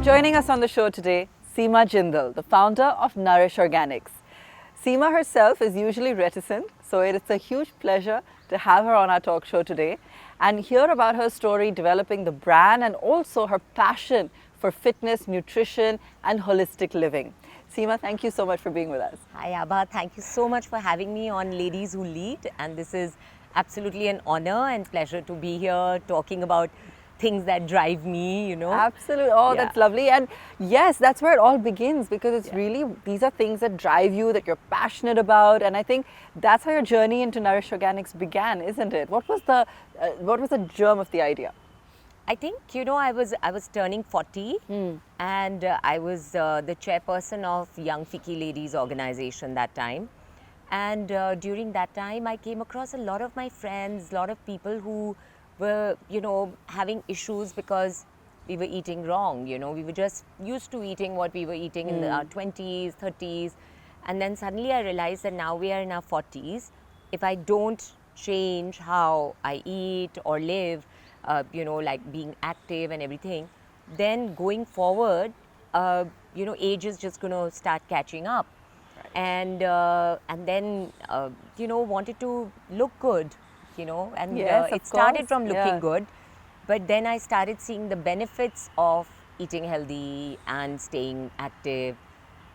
Joining us on the show today, Seema Jindal, the founder of Nourish Organics. Seema herself is usually reticent, so it's a huge pleasure to have her on our talk show today and hear about her story developing the brand and also her passion for fitness, nutrition and holistic living. Seema, thank you so much for being with us. Hi Aabha, thank you so much for having me on Ladies Who Lead, and this is absolutely an honor and pleasure to be here talking about things that drive me, you know. Absolutely. Oh, Yeah. that's lovely. And yes, that's where it all begins, because it's really, these are things that drive you, that you're passionate about. And I think that's how your journey into Nourish Organics began, isn't it? What was the germ of the idea? I think, you know, I was turning 40 and I was the chairperson of Young Fiki Ladies organization that time. And during that time, I came across a lot of my friends, a lot of people who were, you know, having issues because we were eating wrong, you know. We were just used to eating what we were eating in our 20s, 30s. And then suddenly I realized that now we are in our 40s. If I don't change how I eat or live, you know, like being active and everything, then going forward, you know, age is just going to start catching up. And then, you know, wanted to look good, you know, and Yes, of it started course. from looking Yeah. good. But then I started seeing the benefits of eating healthy and staying active.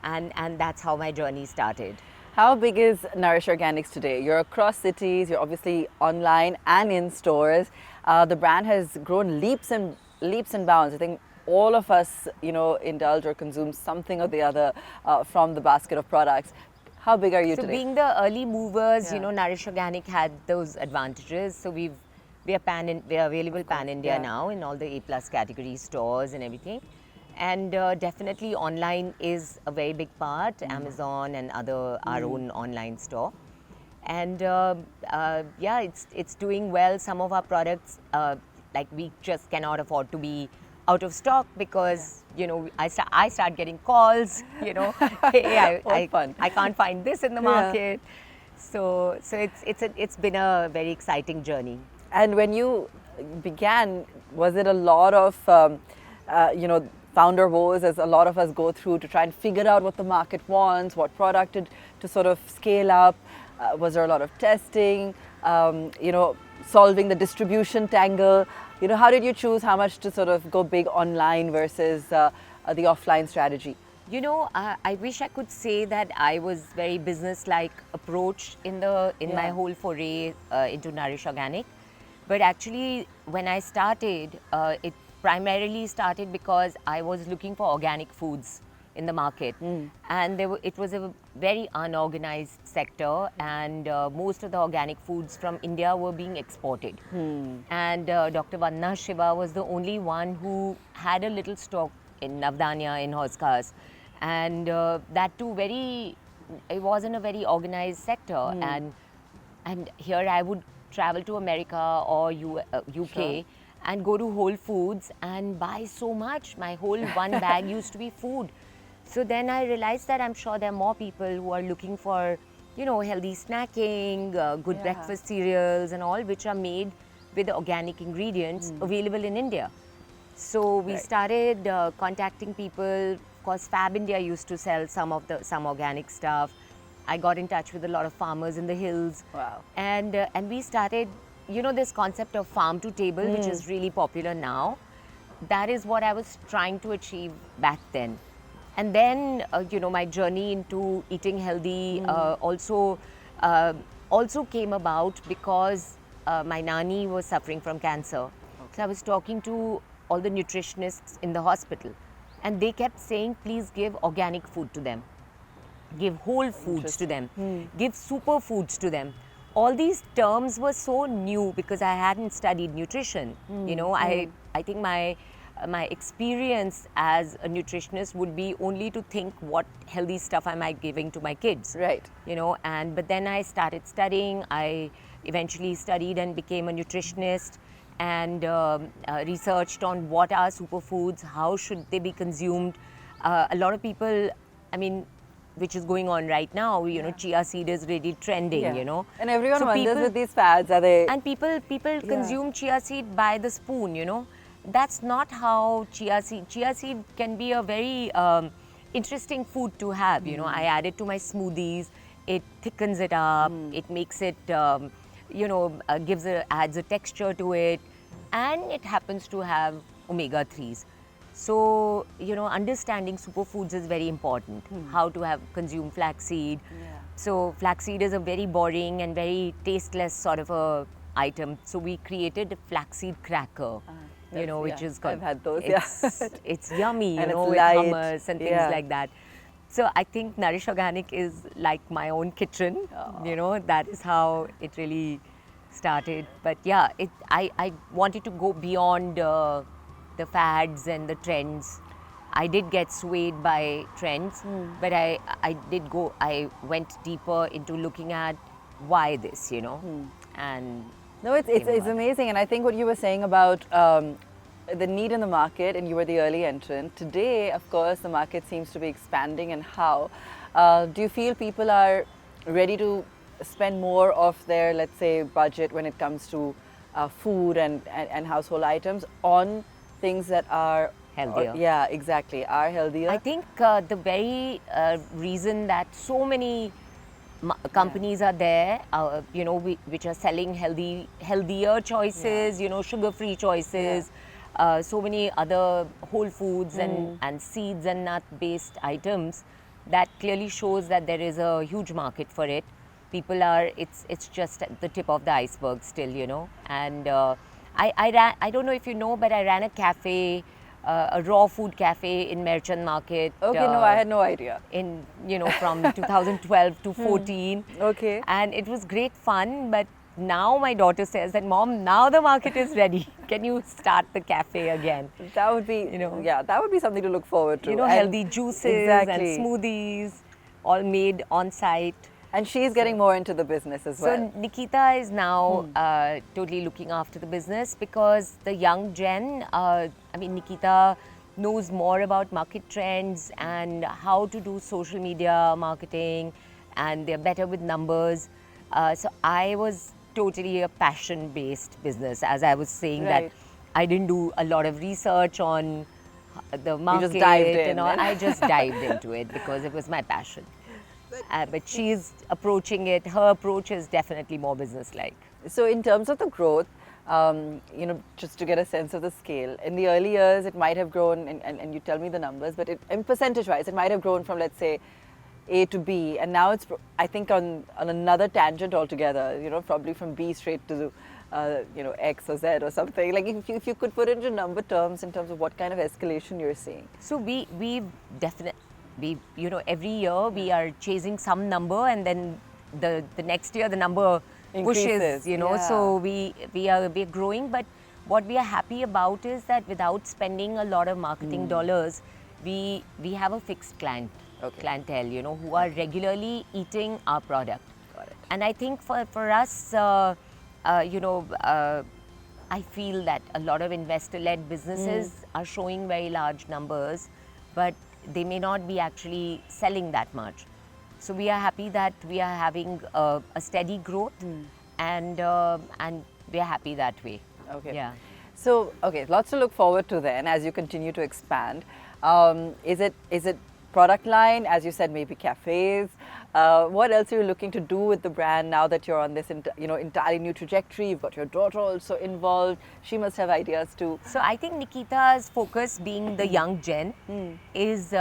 And that's how my journey started. How big is Nourish Organics today? You're across cities, you're obviously online and in stores. The brand has grown leaps and bounds. I think all of us, you know, indulge or consume something or the other from the basket of products. How big are you So today? being the early movers, you Yeah. know, Nourish Organic had those advantages. So we are available pan India yeah. now in all the A+ category stores and everything. And definitely online is a very big part, Amazon and other our own online store. And yeah, it's doing well. Some of our products, like we just cannot afford to be out of stock because you know I start getting calls. You know, hey, What fun. I can't find this in the Yeah. market. So it's been a very exciting journey. And when you began, was it a lot of, you know, founder woes, as a lot of us go through to try and figure out what the market wants, what product to sort of scale up? Was there a lot of testing, you know, solving the distribution tangle? You know, how did you choose how much to sort of go big online versus the offline strategy? You know, I wish I could say that I was very business-like approach in my whole foray into Nourish Organic, but actually when I started, it primarily started because I was looking for organic foods in the market, and it was a very unorganized sector, and most of the organic foods from India were being exported. And Dr. Vandana Shiva was the only one who had a little stock in Navdanya, in Hoskas, and that too it wasn't a very organized sector. And here I would travel to America or UK Sure. and go to Whole Foods and buy so much. My whole one bag used to be food. So then I realized that I'm sure there are more people who are looking for, you know, healthy snacking, good Yeah. breakfast cereals and all, which are made with organic ingredients available in India. So we Right. started contacting people. Of course, Fab India used to sell some organic stuff. I got in touch with a lot of farmers in the hills. Wow. And we started, you know, this concept of farm to table, which is really popular now. That is what I was trying to achieve back then. And then, you know, my journey into eating healthy also came about because my nani was suffering from cancer. So I was talking to all the nutritionists in the hospital, and they kept saying, please give organic food to them, give whole foods to them, give superfoods to them. All these terms were so new because I hadn't studied nutrition. You know, I think my experience as a nutritionist would be only to think what healthy stuff am I giving to my kids. Right. You know, but then I started studying. I eventually studied and became a nutritionist and researched on what are superfoods, how should they be consumed. A lot of people, I mean, which is going on right now, you know, chia seed is really trending, you know. And everyone So wonders people- with these fads, are they? And people consume chia seed by the spoon, you know. that's not how chia seed can be a very interesting food to have. You know, I add it to my smoothies. It thickens it up. It makes it, adds a texture to it, and it happens to have omega-3s. So, you know, understanding superfoods is very important. How to consume flaxseed. So, flaxseed is a very boring and very tasteless sort of a item. So, we created a flaxseed cracker. Which is called. I've had those. It's yummy, and with light. hummus and things like that. So I think Nourish Organic is like my own kitchen. That is how it really started. But yeah, I wanted to go beyond the fads and the trends. I did get swayed by trends, but I went deeper into looking at why this, and no, it's amazing. And I think what you were saying about the need in the market, and you were the early entrant. Today, of course, the market seems to be expanding. And how? Do you feel people are ready to spend more of their, let's say, budget when it comes to food and household items on things that are healthier? Exactly, are healthier. I think the very reason that so many companies are there, which are selling healthier choices, sugar-free choices, so many other whole foods and seeds and nut-based items, that clearly shows that there is a huge market for it. People are, it's just at the tip of the iceberg still, and I don't know if you know, but I ran a cafe, a raw food cafe in Merchant Market. Okay, no, I had no idea. From 2012 to 14. Okay. And it was great fun, but now my daughter says that, Mom, now the market is ready. Can you start the cafe again? That would be, that would be something to look forward to. Healthy juices and smoothies, all made on site. And she's getting more into the business as well. So Nikita is now totally looking after the business, because the young gen, Nikita knows more about market trends and how to do social media marketing, and they're better with numbers. So I was totally a passion-based business, as I was saying, that I didn't do a lot of research on the market. You just dived in. I just dived into it because it was my passion. But she's approaching it, her approach is definitely more business-like. So in terms of the growth, just to get a sense of the scale, in the early years it might have grown, and you tell me the numbers, but in percentage-wise, it might have grown from, let's say, A to B, and now it's, I think, on another tangent altogether, probably from B straight to, X or Z or something. Like if you could put it into number terms in terms of what kind of escalation you're seeing. So we definitely, every year we are chasing some number, and then the next year the number increases, pushes, so we're growing. But what we are happy about is that without spending a lot of marketing dollars, we have a fixed clientele, who are regularly eating our product. Got it. And I think for us, I feel that a lot of investor-led businesses are showing very large numbers, but they may not be actually selling that much. So we are happy that we are having a steady growth, and we are happy that way. Okay. Yeah. So, lots to look forward to then as you continue to expand. Is it product line, as you said, maybe cafes? What else are you looking to do with the brand now that you're on this entirely new trajectory? You've got your daughter also involved. She must have ideas too. So I think Nikita's focus, being the young gen, is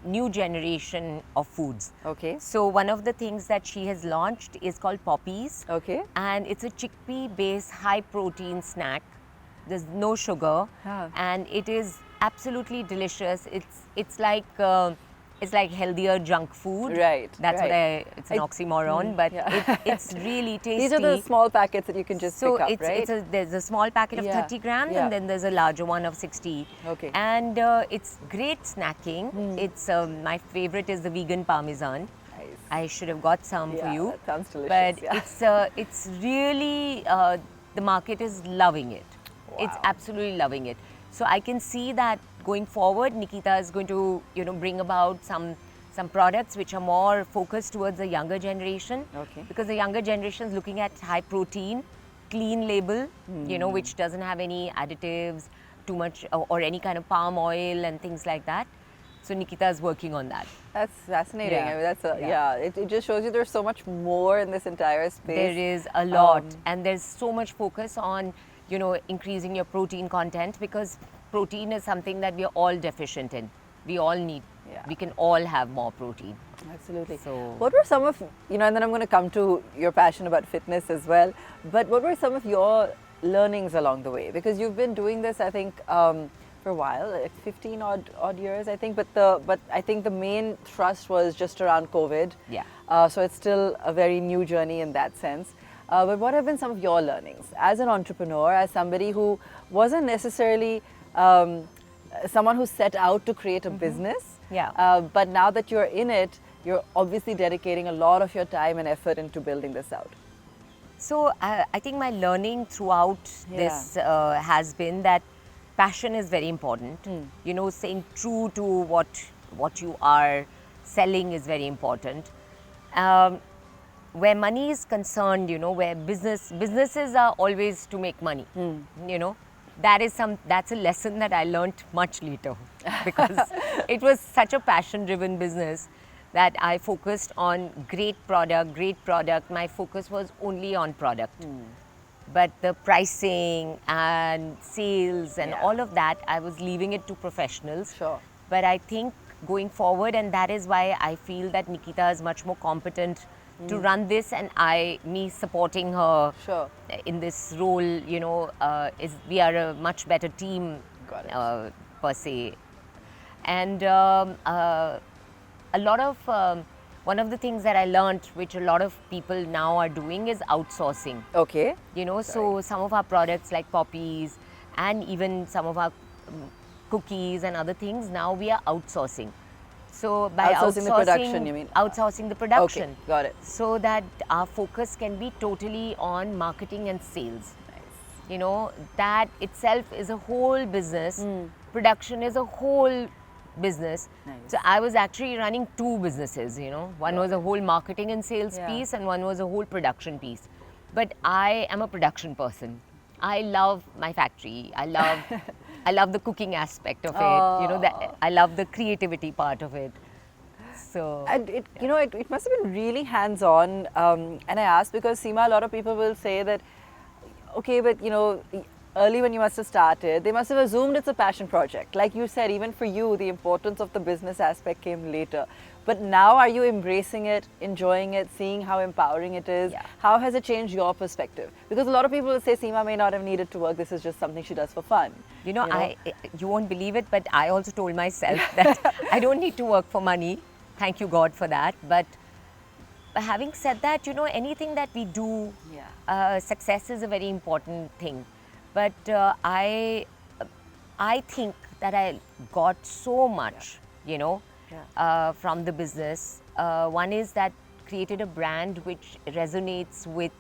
new generation of foods. Okay. So one of the things that she has launched is called Poppies. Okay. And it's a chickpea-based high-protein snack. There's no sugar, and it is absolutely delicious. It's like healthier junk food. Right. That's what it's an oxymoron, but it's really tasty. These are the small packets that you can just pick up, right? There's a small packet of 30 grams, and then there's a larger one of 60. Okay. And it's great snacking. It's my favorite is the vegan parmesan. Nice. I should have got some for you. That sounds delicious. But it's really, the market is loving it. Wow. It's absolutely loving it. So I can see that going forward, Nikita is going to, bring about some products which are more focused towards the younger generation. Okay. Because the younger generation is looking at high protein, clean label, which doesn't have any additives, too much or any kind of palm oil and things like that. So Nikita is working on that. That's fascinating. Yeah. I mean, that's a, Yeah. it just shows you there's so much more in this entire space. There is a lot, and there's so much focus on, you know, increasing your protein content, because protein is something that we are all deficient in. We all need. Yeah. We can all have more protein. Absolutely. So- what were some of, you know, and then I'm going to come to your passion about fitness as well, but what were some of your learnings along the way? Because you've been doing this, I think, for a while, like 15 odd years, I think, but I think the main thrust was just around COVID. Yeah. So it's still a very new journey in that sense. But what have been some of your learnings as an entrepreneur, as somebody who wasn't necessarily someone who set out to create a business? Yeah. But now that you're in it, you're obviously dedicating a lot of your time and effort into building this out. So I think my learning throughout this has been that passion is very important. You know, staying true to what you are selling is very important. Where money is concerned, you know, where businesses are always to make money. You know, that's a lesson that I learned much later, because it was such a passion-driven business that I focused on great product. My focus was only on product. But the pricing and sales and all of that, I was leaving it to professionals. Sure. But I think going forward, and that is why I feel that Nikita is much more competent to run this, and me supporting her Sure. in this role, you know, we are a much better team. Got it. Per se. And a lot of one of the things that I learned, which a lot of people now are doing, is outsourcing. Okay. You know, so some of our products like poppies and even some of our cookies and other things, now we are outsourcing. So by Outsourcing the production, you mean? Outsourcing the production. Okay, got it. So that our focus can be totally on marketing and sales. Nice. You know, that itself is a whole business. Production is a whole business. Nice. So I was actually running two businesses, you know. One was a whole marketing and sales Yeah. piece, and one was a whole production piece. But I am a production person. I love my factory. I love the cooking aspect of it. You know, I love the creativity part of it. So And it must have been really hands-on. And I asked because, Seema, a lot of people will say that, okay, but you know, early when you must have started, they must have assumed it's a passion project. Like you said, even for you, the importance of the business aspect came later. But now, are you embracing it, enjoying it, seeing how empowering it is? Yeah. How has it changed your perspective? Because a lot of people will say Seema may not have needed to work. This is just something she does for fun. You know, you won't believe it, but I also told myself that I don't need to work for money. Thank you, God, for that. But having said that, you know, anything that we do, success is a very important thing. But I think that I got so much, you know, from the business. One is that created a brand which resonates with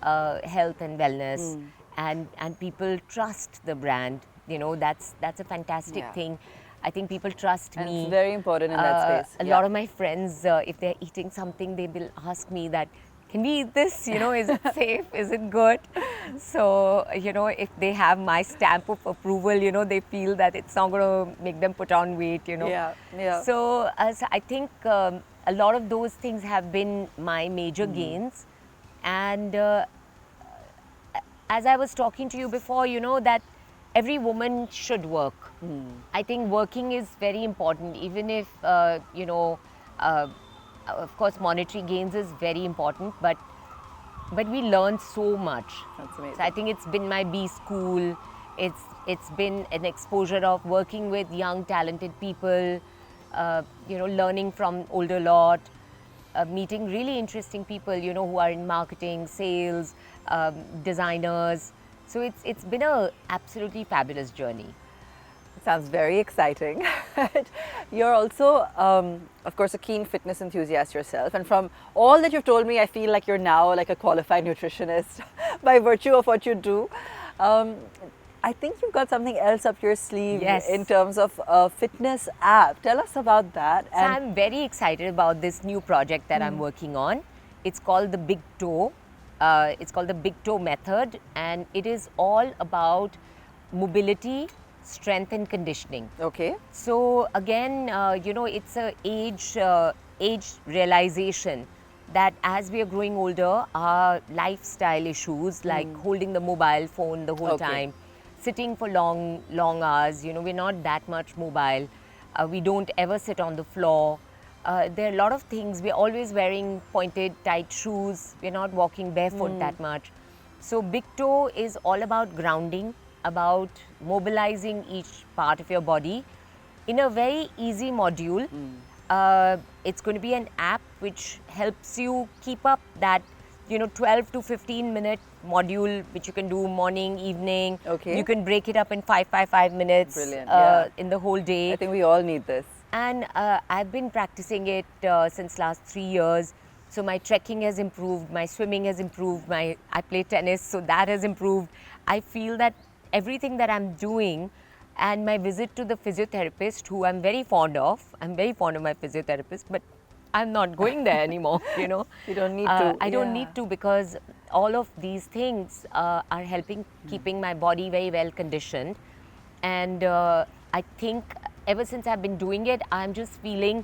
health and wellness, and people trust the brand. You know, that's a fantastic thing. I think people trust And me. it's very important in that space. A lot of my friends, if they're eating something, they will ask me that, can we eat this? You know, is it safe? Is it good? So, you know, if they have my stamp of approval, you know, they feel that it's not going to make them put on weight, you know. Yeah. So I think a lot of those things have been my major gains. And as I was talking to you before, you know, that every woman should work. I think working is very important, even if, you know, of course, monetary gains is very important, but we learn so much. That's amazing. So I think it's been my B school. It's been an exposure of working with young, talented people, you know, learning from older lot, meeting really interesting people, you know, who are in marketing, sales, designers. So it's been a absolutely fabulous journey. Sounds very exciting. You're also, of course, a keen fitness enthusiast yourself. And from all that you've told me, I feel like you're now like a qualified nutritionist by virtue of what you do. I think you've got something else up your sleeve in terms of a fitness app. Tell us about that. So I'm very excited about this new project that I'm working on. It's called the Big Toe. It's called the Big Toe Method, and it is all about mobility. strength and conditioning. Okay. So again, it's a age realization that as we are growing older, our lifestyle issues like holding the mobile phone the whole time, sitting for long hours, we're not that much mobile. We don't ever sit on the floor. There are a lot of things. We're always wearing pointed, tight shoes. We're not walking barefoot that much. So Big Toe is all about grounding, about mobilizing each part of your body in a very easy module. It's going to be an app which helps you keep up that 12 to 15 minute module, which you can do morning, evening. Okay. You can break it up in 5 minutes. Brilliant, yeah. In the whole day. I think we all need this. And I've been practicing it since last 3 years. So my trekking has improved, my swimming has improved, I play tennis, so that has improved. I feel that everything that I'm doing, and my visit to the physiotherapist, who I'm very fond of my physiotherapist, but I'm not going there anymore, You don't need to. I don't need to, because all of these things are helping keeping my body very well conditioned. And I think ever since I've been doing it, I'm just feeling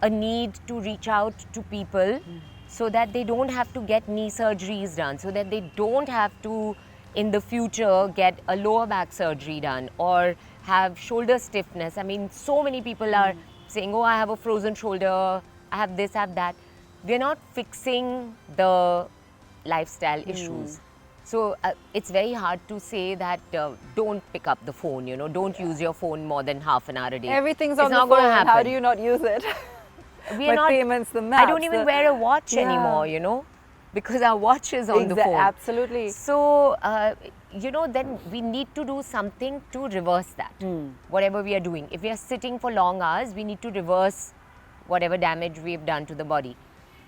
a need to reach out to people so that they don't have to get knee surgeries done, so that they don't have to in the future get a lower back surgery done or have shoulder stiffness. I mean, so many people are saying, oh, I have a frozen shoulder, I have this, I have that. We're not fixing the lifestyle issues. So it's very hard to say that don't pick up the phone, don't use your phone more than half an hour a day. Everything's It's on the not phone. gonna happen. How do you not use it? We are not, payments, the maps. I don't even wear a watch anymore, because our watch is on the phone. Absolutely. So, then we need to do something to reverse that, whatever we are doing. If we are sitting for long hours, we need to reverse whatever damage we've done to the body.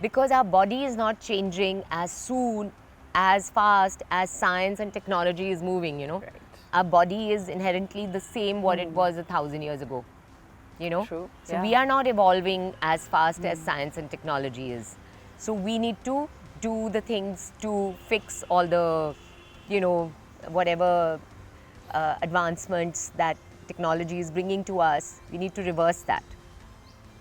Because our body is not changing as soon, as fast as science and technology is moving, Right. Our body is inherently the same what it was 1,000 years ago. True. So we are not evolving as fast as science and technology is. So we need to do the things to fix all the, whatever advancements that technology is bringing to us. We need to reverse that.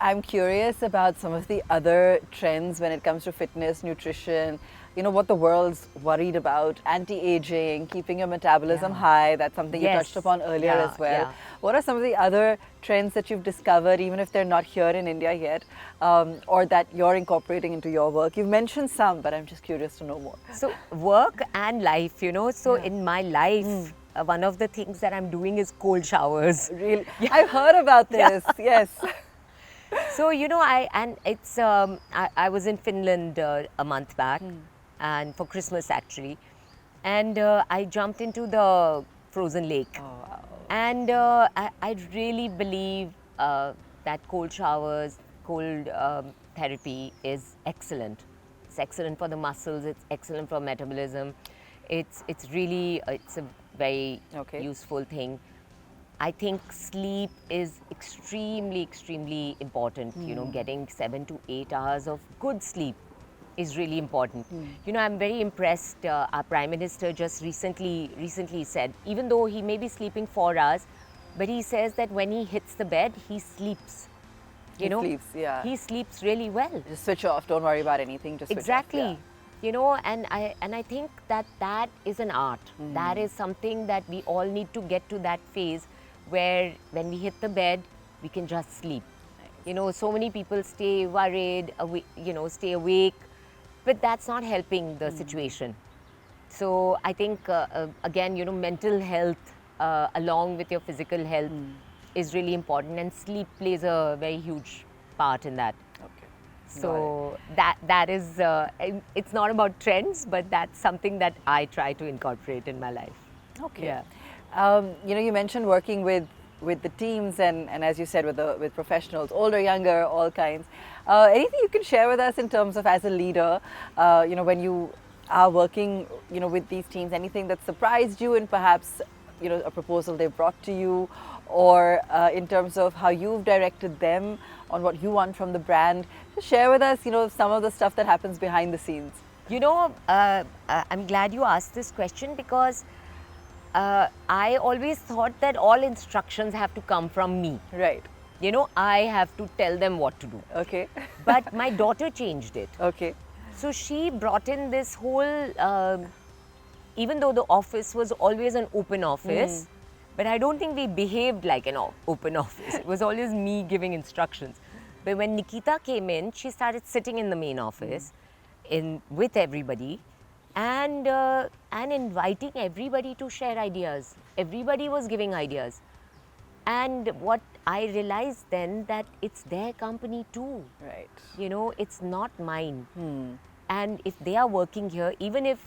I'm curious about some of the other trends when it comes to fitness, nutrition, what the world's worried about, anti-aging, keeping your metabolism high. That's something you touched upon earlier as well. Yeah. What are some of the other trends that you've discovered, even if they're not here in India yet, or that you're incorporating into your work? You've mentioned some, but I'm just curious to know more. So work and life, So in my life, one of the things that I'm doing is cold showers. Really? I've heard about this, yes. So, I was in Finland a month back, and for Christmas actually, and I jumped into the frozen lake. Oh, wow. And I really believe that cold showers, cold therapy is excellent. It's excellent for the muscles, it's excellent for metabolism. It's a very useful thing. I think sleep is extremely important. Getting 7 to 8 hours of good sleep is really important. I'm very impressed. Our Prime Minister just recently said, even though he may be sleeping 4 hours, but he says that when he hits the bed, he sleeps. He sleeps, yeah. He sleeps really well. Just switch off. Don't worry about anything. Just switch Exactly. off. Yeah. And I think that is an art. That is something that we all need to get to that phase where when we hit the bed, we can just sleep. Nice. So many people stay worried, stay awake, but that's not helping the situation. So I think, again, mental health along with your physical health is really important, and sleep plays a very huge part in that. Okay. So that is, it's not about trends, but that's something that I try to incorporate in my life. Okay. Yeah. You mentioned working with the teams and as you said, with professionals, older, younger, all kinds. Anything you can share with us in terms of as a leader, when you are working, with these teams, anything that surprised you and perhaps, a proposal they brought to you, or in terms of how you've directed them on what you want from the brand? Just share with us, some of the stuff that happens behind the scenes. I'm glad you asked this question, because I always thought that all instructions have to come from me. Right. I have to tell them what to do. Okay. But my daughter changed it. Okay. So she brought in this whole, even though the office was always an open office, but I don't think we behaved like an open office. It was always me giving instructions. But when Nikita came in, she started sitting in the main office with everybody and inviting everybody to share ideas. Everybody was giving ideas. And what I realized then that it's their company too. Right. It's not mine. And if they are working here, even if,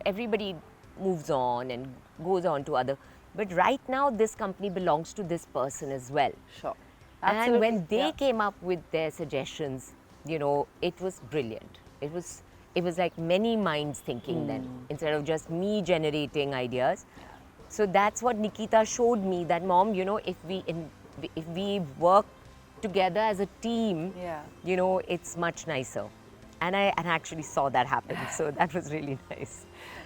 everybody moves on and goes on to other, but right now this company belongs to this person as well. Sure. And Absolutely. when they came up with their suggestions, it was brilliant. It was like many minds thinking then, instead of just me generating ideas. So that's what Nikita showed me, that Mom, if we work together as a team, it's much nicer. And I actually saw that happen. So that was really nice.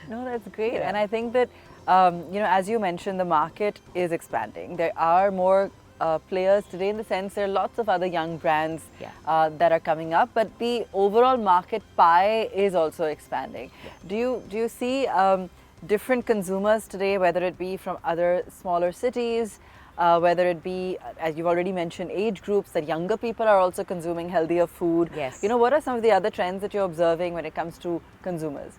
No, that's great. Yeah. And I think that, as you mentioned, the market is expanding. There are more players today, in the sense there are lots of other young brands that are coming up, but the overall market pie is also expanding. Yeah. Do you see different consumers today, whether it be from other smaller cities, whether it be, as you've already mentioned, age groups, that younger people are also consuming healthier food? Yes. What are some of the other trends that you're observing when it comes to consumers?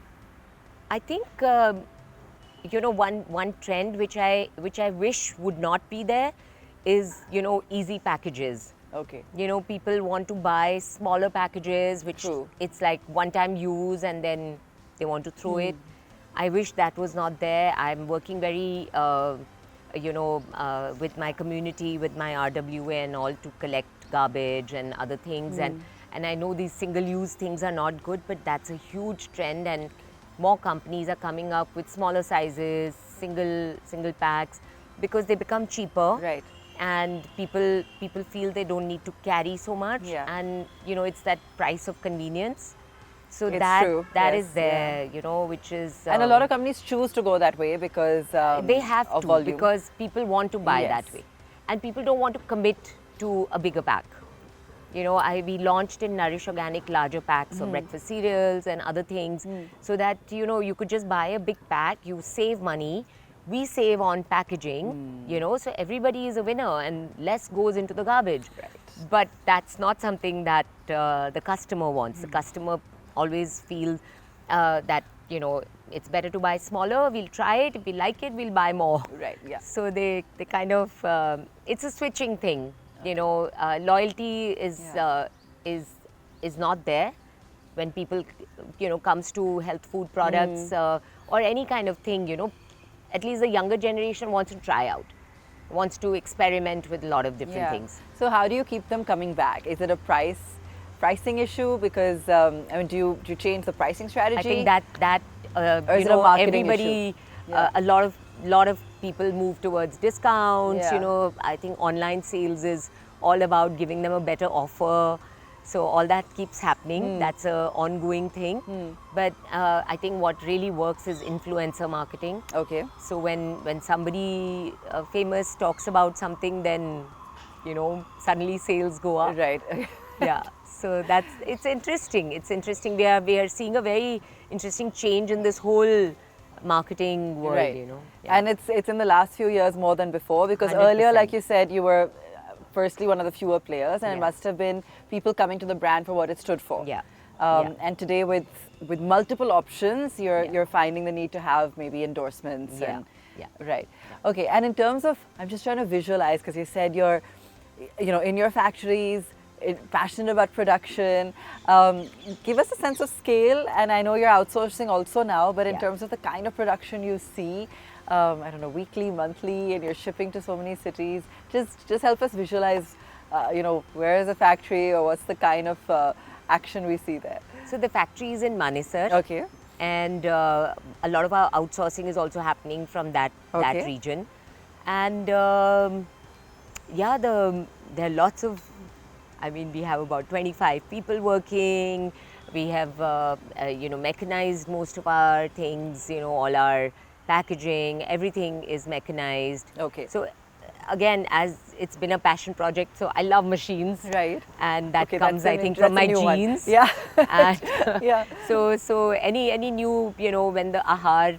I think one trend which I wish would not be there is easy packages. Okay. People want to buy smaller packages, which True. it's like one-time use and then they want to throw it. I wish that was not there. I'm working very with my community, with my RWA and all, to collect garbage and other things. And I know these single-use things are not good, but that's a huge trend, and more companies are coming up with smaller sizes, single packs, because they become cheaper. Right. And people feel they don't need to carry so much. Yeah. And it's that price of convenience. So It's that true. that Yes, is there, which is And a lot of companies choose to go that way because they have of to, volume. because people want to buy Yes. that way, and people don't want to commit to a bigger pack. We launched in Nourish Organic larger packs of breakfast cereals and other things, so that you could just buy a big pack, you save money, we save on packaging, so everybody is a winner and less goes into the garbage. Right. But that's not something that the customer wants. The customer always feels that it's better to buy smaller. We'll try it. If we like it, we'll buy more. Right. Yeah. So they kind of it's a switching thing. Loyalty is not there when people comes to health food products or any kind of thing. At least the younger generation wants to try out, wants to experiment with a lot of different things. So how do you keep them coming back? Is it a pricing issue? Because do you change the pricing strategy? I think that or is it a marketing everybody, issue? a lot of people move towards discounts. Yeah. I think online sales is all about giving them a better offer. So all that keeps happening. That's an ongoing thing. But I think what really works is influencer marketing. Okay. So when somebody famous talks about something, then suddenly sales go up. Right. Yeah. So it's interesting. It's interesting. We are seeing a very interesting change in this whole marketing world. Right. Yeah. And it's in the last few years more than before, because earlier, 100%. like you said, you were firstly one of the fewer players, and it Yeah. must have been people coming to the brand for what it stood for. Yeah. And today, with multiple options, you're finding the need to have maybe endorsements. Yeah. And, Yeah. Right. Okay. And in terms of, I'm just trying to visualize, because you said you're, in your factories, passionate about production. Give us a sense of scale, and I know you're outsourcing also now, but in Yeah. terms of the kind of production you see, I don't know, weekly, monthly, and you're shipping to so many cities, just help us visualize, where is the factory, or what's the kind of action we see there. So the factory is in Manesar. Okay. And a lot of our outsourcing is also happening from that Okay. region. And there are lots of, we have about 25 people working. We have, mechanized most of our things, all our packaging, everything is mechanized. Okay. So again, as it's been a passion project, so I love machines. Right. And that Okay, comes, that's I think, from my new one. genes. Yeah. And Yeah. so any new, when the AHA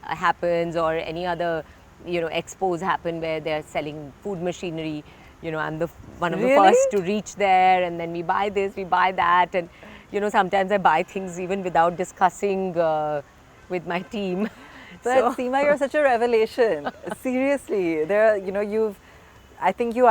happens, or any other, expos happen where they're selling food machinery, I'm one of the Really? first to reach there, and then we buy this, we buy that, and sometimes I buy things even without discussing with my team. But Seema, you're such a revelation. Seriously, I think you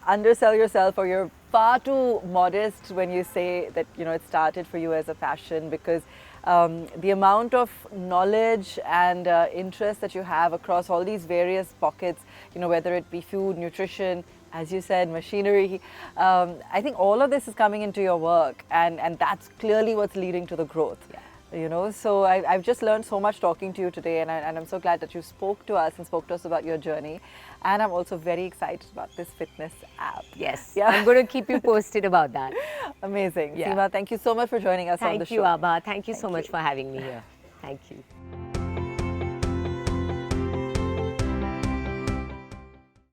undersell yourself, or you're far too modest when you say that it started for you as a passion, because the amount of knowledge and interest that you have across all these various pockets, whether it be food, nutrition, as you said, machinery, I think all of this is coming into your work, and that's clearly what's leading to the growth. Yeah. So I've just learned so much talking to you today, and I'm so glad that you spoke to us about your journey. And I'm also very excited about this fitness app. Yes, Yeah. I'm going to keep you posted about that. Amazing. Yeah. Seema, thank you so much for joining us on the Thank show. you, Abha. Thank you so much for having me here. Thank you.